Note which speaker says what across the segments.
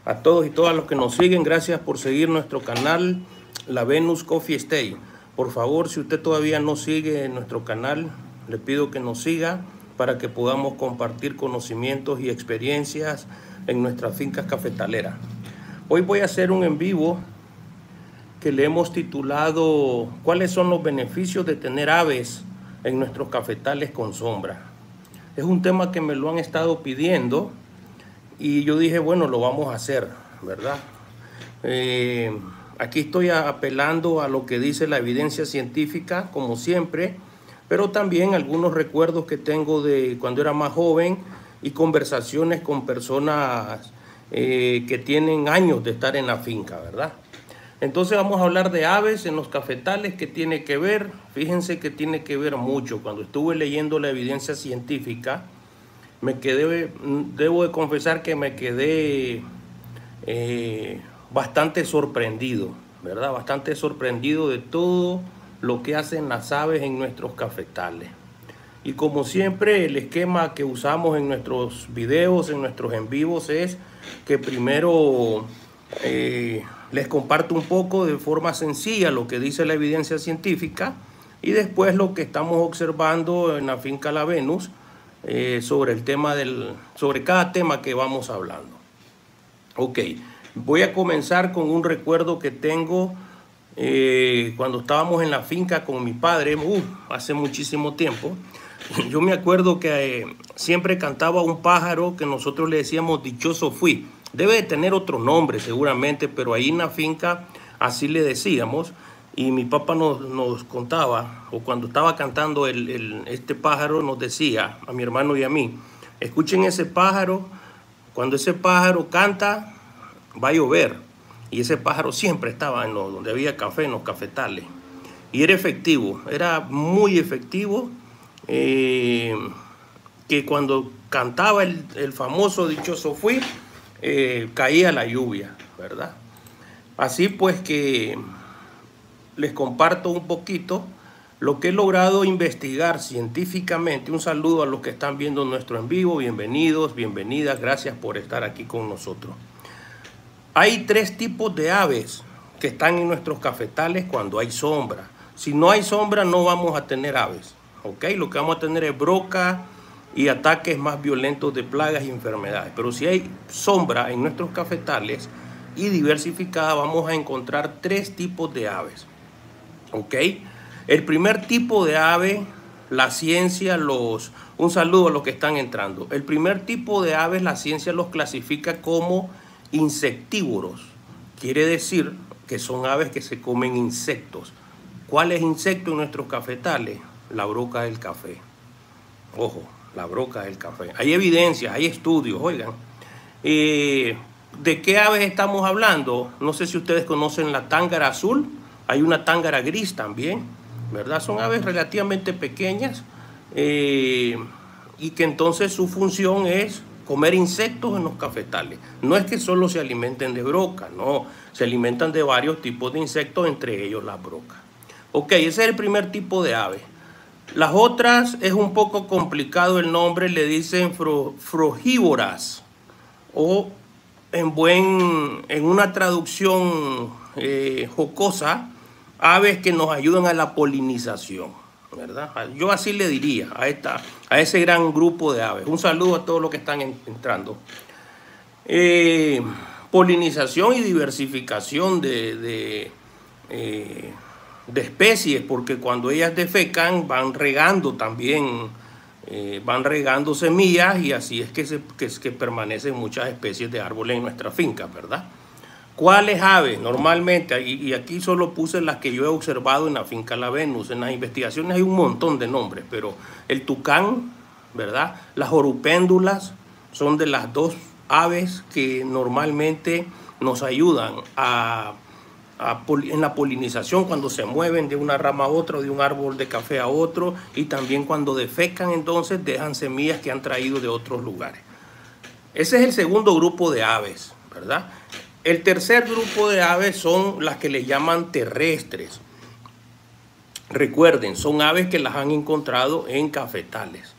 Speaker 1: A todos y todas los que nos siguen, gracias por seguir nuestro canal La Venus Coffee Stay. Por favor, si usted todavía no sigue nuestro canal, le pido que nos siga para que podamos compartir conocimientos y experiencias en nuestras fincas cafetaleras. Hoy voy a hacer un en vivo que le hemos titulado ¿Cuáles son los beneficios de tener aves en nuestros cafetales con sombra? Es un tema que me lo han estado pidiendo y yo dije, bueno, lo vamos a hacer, ¿verdad? Aquí estoy apelando a lo que dice la evidencia científica, como siempre, pero también algunos recuerdos que tengo de cuando era más joven y conversaciones con personas que tienen años de estar en la finca, ¿verdad? Entonces vamos a hablar de aves en los cafetales. ¿Qué tiene que ver? Fíjense que tiene que ver mucho. Cuando estuve leyendo la evidencia científica, debo de confesar que me quedé bastante sorprendido, ¿verdad? Bastante sorprendido de todo lo que hacen las aves en nuestros cafetales. Y como siempre, el esquema que usamos en nuestros videos, en nuestros en vivos, es que primero les comparto un poco de forma sencilla lo que dice la evidencia científica y después lo que estamos observando en la finca La Venus sobre cada tema que vamos hablando. Ok, voy a comenzar con un recuerdo que tengo cuando estábamos en la finca con mi padre, hace muchísimo tiempo. Yo me acuerdo que siempre cantaba un pájaro que nosotros le decíamos dichoso fui. Debe de tener otro nombre seguramente, pero ahí en la finca así le decíamos. Y mi papá nos contaba, o cuando estaba cantando este pájaro, nos decía a mi hermano y a mí, escuchen ese pájaro, cuando ese pájaro canta va a llover. Y ese pájaro siempre estaba donde había café, en los cafetales. Y era efectivo, era muy efectivo, que cuando cantaba el famoso dichoso fui, caía la lluvia, ¿verdad? Así pues que les comparto un poquito lo que he logrado investigar científicamente. Un saludo a los que están viendo nuestro en vivo, bienvenidos, bienvenidas, gracias por estar aquí con nosotros. Hay tres tipos de aves que están en nuestros cafetales cuando hay sombra. Si no hay sombra no vamos a tener aves, ¿ok? Lo que vamos a tener es broca y ataques más violentos de plagas y enfermedades. Pero si hay sombra en nuestros cafetales y diversificada, vamos a encontrar tres tipos de aves, ¿ok? El primer tipo de ave, la ciencia un saludo a los que están entrando. El primer tipo de aves, la ciencia los clasifica como insectívoros. Quiere decir que son aves que se comen insectos. ¿Cuál es insecto en nuestros cafetales? La broca del café. Ojo, la broca del café. Hay evidencias, hay estudios, oigan. ¿De qué aves estamos hablando? No sé si ustedes conocen la tángara azul. Hay una tángara gris también, ¿verdad? Son aves relativamente pequeñas y que entonces su función es comer insectos en los cafetales. No es que solo se alimenten de broca, no. Se alimentan de varios tipos de insectos, entre ellos las brocas. Ok, ese es el primer tipo de ave. Las otras es un poco complicado el nombre, le dicen frugívoras o en una traducción jocosa, aves que nos ayudan a la polinización, ¿verdad? Yo así le diría a ese gran grupo de aves. Un saludo a todos los que están entrando. Polinización y diversificación de especies, porque cuando ellas defecan van regando también, van regando semillas y así es que permanecen muchas especies de árboles en nuestra finca, ¿verdad? ¿Cuáles aves? Normalmente, y aquí solo puse las que yo he observado en la finca La Venus. En las investigaciones hay un montón de nombres, pero el tucán, ¿verdad? Las orupéndulas son de las dos aves que normalmente nos ayudan en la polinización cuando se mueven de una rama a otra, de un árbol de café a otro, y también cuando defecan, entonces dejan semillas que han traído de otros lugares. Ese es el segundo grupo de aves, ¿verdad? El tercer grupo de aves son las que le llaman terrestres. Recuerden, son aves que las han encontrado en cafetales.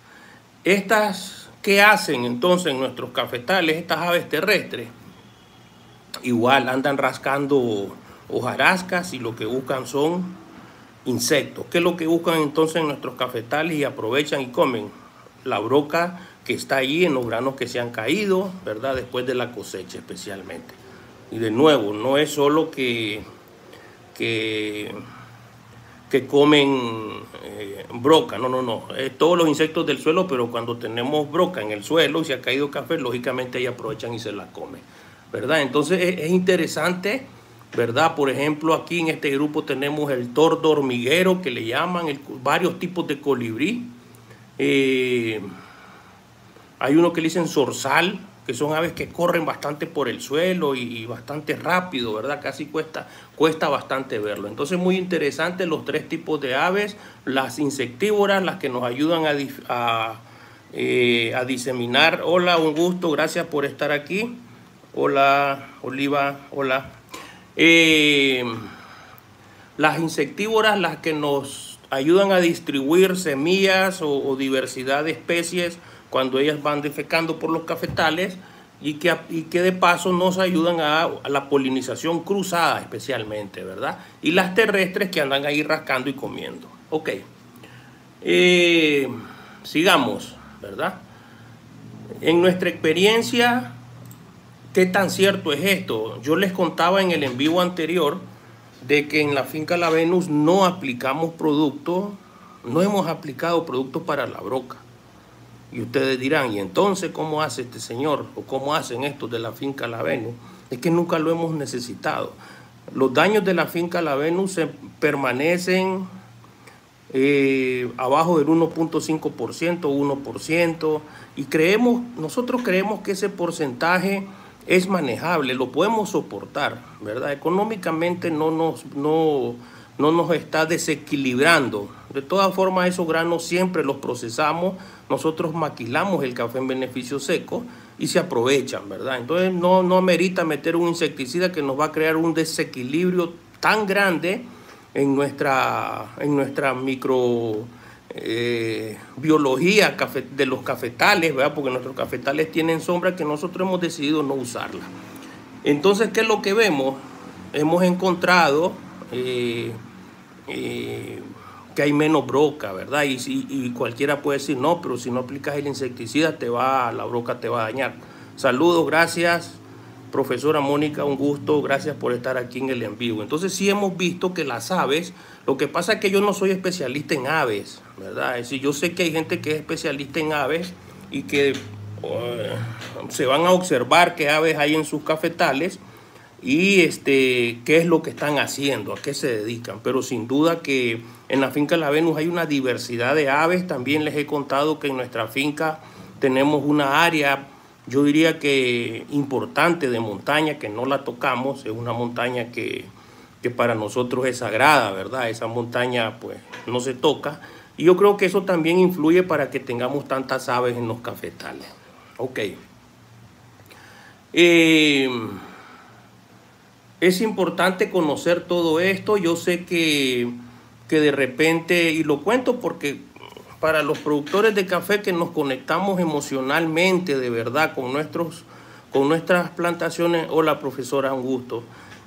Speaker 1: Estas, ¿qué hacen entonces en nuestros cafetales, estas aves terrestres? igual andan rascando hojarascas y lo que buscan son insectos. ¿Qué es lo que buscan entonces en nuestros cafetales y aprovechan y comen? La broca que está ahí en los granos que se han caído, ¿verdad? Después de la cosecha especialmente. Y de nuevo, no es solo que comen broca, no. Todos los insectos del suelo, pero cuando tenemos broca en el suelo y se ha caído café, lógicamente ellos aprovechan y se la comen, ¿verdad? Entonces es interesante, ¿verdad? Por ejemplo, aquí en este grupo tenemos el tordo hormiguero, que le llaman, varios tipos de colibrí. Hay uno que le dicen zorzal, que son aves que corren bastante por el suelo y bastante rápido, ¿verdad? Casi cuesta bastante verlo. Entonces, muy interesante los tres tipos de aves, las insectívoras, las que nos ayudan a diseminar. Hola, un gusto, gracias por estar aquí. Hola, Oliva, hola. Las insectívoras, las que nos ayudan a distribuir semillas o diversidad de especies cuando ellas van defecando por los cafetales y que de paso nos ayudan a la polinización cruzada especialmente, ¿verdad? Y las terrestres que andan ahí rascando y comiendo. Ok. Sigamos, ¿verdad? En nuestra experiencia, ¿qué tan cierto es esto? Yo les contaba en el en vivo anterior de que en la finca La Venus no aplicamos productos, no hemos aplicado productos para la broca. Y ustedes dirán, ¿y entonces cómo hace este señor? ¿O cómo hacen estos de la finca La Venus? Es que nunca lo hemos necesitado. Los daños de la finca La Venus permanecen abajo del 1.5%, 1%, y nosotros creemos que ese porcentaje es manejable, lo podemos soportar, ¿verdad? Económicamente no nos está desequilibrando. De todas formas, esos granos siempre los procesamos, nosotros maquilamos el café en beneficio seco y se aprovechan, ¿verdad? Entonces no amerita meter un insecticida que nos va a crear un desequilibrio tan grande en nuestra micro biología de los cafetales, ¿verdad? Porque nuestros cafetales tienen sombra que nosotros hemos decidido no usarla. Entonces, ¿qué es lo que vemos? Hemos encontrado que hay menos broca, ¿verdad? Y cualquiera puede decir, no, pero si no aplicas el insecticida, la broca te va a dañar. Saludos, gracias, profesora Mónica, un gusto, gracias por estar aquí en el en vivo. Entonces sí hemos visto que las aves, lo que pasa es que yo no soy especialista en aves, ¿verdad? Es decir, yo sé que hay gente que es especialista en aves y que se van a observar qué aves hay en sus cafetales y qué es lo que están haciendo, a qué se dedican. Pero sin duda que en la finca La Venus hay una diversidad de aves. También les he contado que en nuestra finca tenemos una área, yo diría que importante, de montaña, que no la tocamos. Es una montaña que para nosotros es sagrada, ¿verdad? Esa montaña pues no se toca. Y yo creo que eso también influye para que tengamos tantas aves en los cafetales. Ok. Es importante conocer todo esto. Yo sé que de repente, y lo cuento porque para los productores de café que nos conectamos emocionalmente de verdad con nuestras plantaciones, hola profesora, un gusto,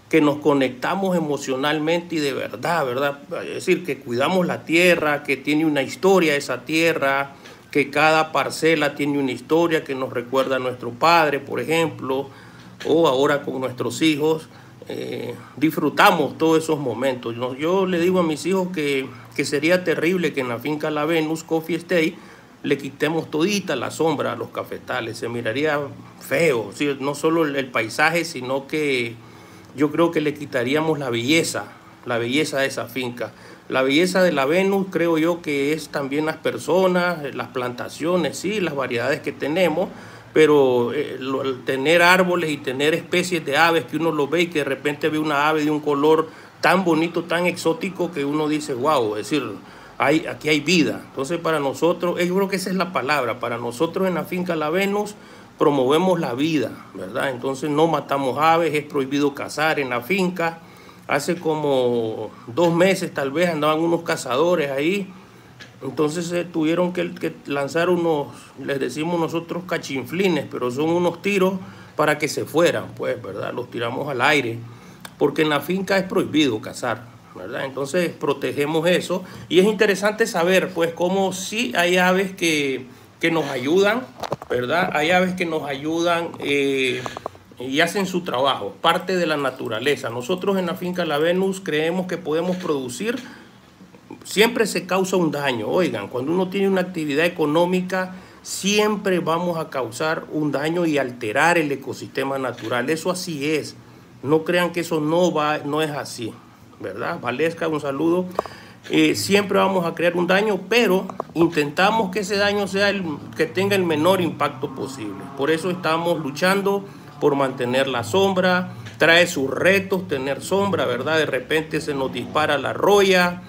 Speaker 1: que nos conectamos emocionalmente y de verdad, ¿verdad? Es decir, que cuidamos la tierra, que tiene una historia esa tierra, que cada parcela tiene una historia que nos recuerda a nuestro padre, por ejemplo, o ahora con nuestros hijos. Disfrutamos todos esos momentos. Yo le digo a mis hijos que sería terrible que en la finca La Venus Coffee Estate le quitemos todita la sombra a los cafetales. Se miraría feo, ¿sí? No solo el paisaje, sino que yo creo que le quitaríamos la belleza de esa finca. La belleza de La Venus creo yo que es también las personas, las plantaciones, sí, las variedades que tenemos. Pero tener árboles y tener especies de aves que uno lo ve y que de repente ve una ave de un color tan bonito, tan exótico, que uno dice, wow, es decir, aquí hay vida. Entonces para nosotros, yo creo que esa es la palabra, para nosotros en la finca La Venus promovemos la vida, ¿verdad? Entonces no matamos aves, es prohibido cazar en la finca. Hace como 2 meses tal vez andaban unos cazadores ahí. Entonces tuvieron que lanzar unos, les decimos nosotros cachinflines, pero son unos tiros para que se fueran, pues, ¿verdad? Los tiramos al aire, porque en la finca es prohibido cazar, ¿verdad? Entonces protegemos eso y es interesante saber, pues, cómo sí hay aves que nos ayudan, ¿verdad? Hay aves que nos ayudan y hacen su trabajo, parte de la naturaleza. Nosotros en la finca La Venus creemos que podemos producir. Siempre se causa un daño. Oigan, cuando uno tiene una actividad económica, siempre vamos a causar un daño y alterar el ecosistema natural. Eso así es. No crean que eso no es así, ¿verdad? Valesca, un saludo. Siempre vamos a crear un daño, pero intentamos que ese daño sea que tenga el menor impacto posible. Por eso estamos luchando por mantener la sombra. Trae sus retos tener sombra, ¿verdad? De repente se nos dispara la roya,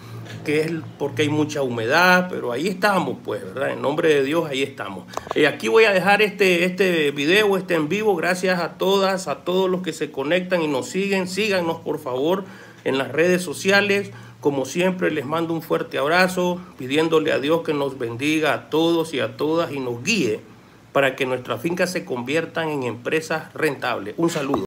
Speaker 1: que es porque hay mucha humedad, pero ahí estamos, pues, ¿verdad? En nombre de Dios, ahí estamos. Aquí voy a dejar este video, en vivo. Gracias a todas, a todos los que se conectan y nos siguen. Síganos, por favor, en las redes sociales. Como siempre, les mando un fuerte abrazo, pidiéndole a Dios que nos bendiga a todos y a todas y nos guíe para que nuestras fincas se conviertan en empresas rentables. Un saludo.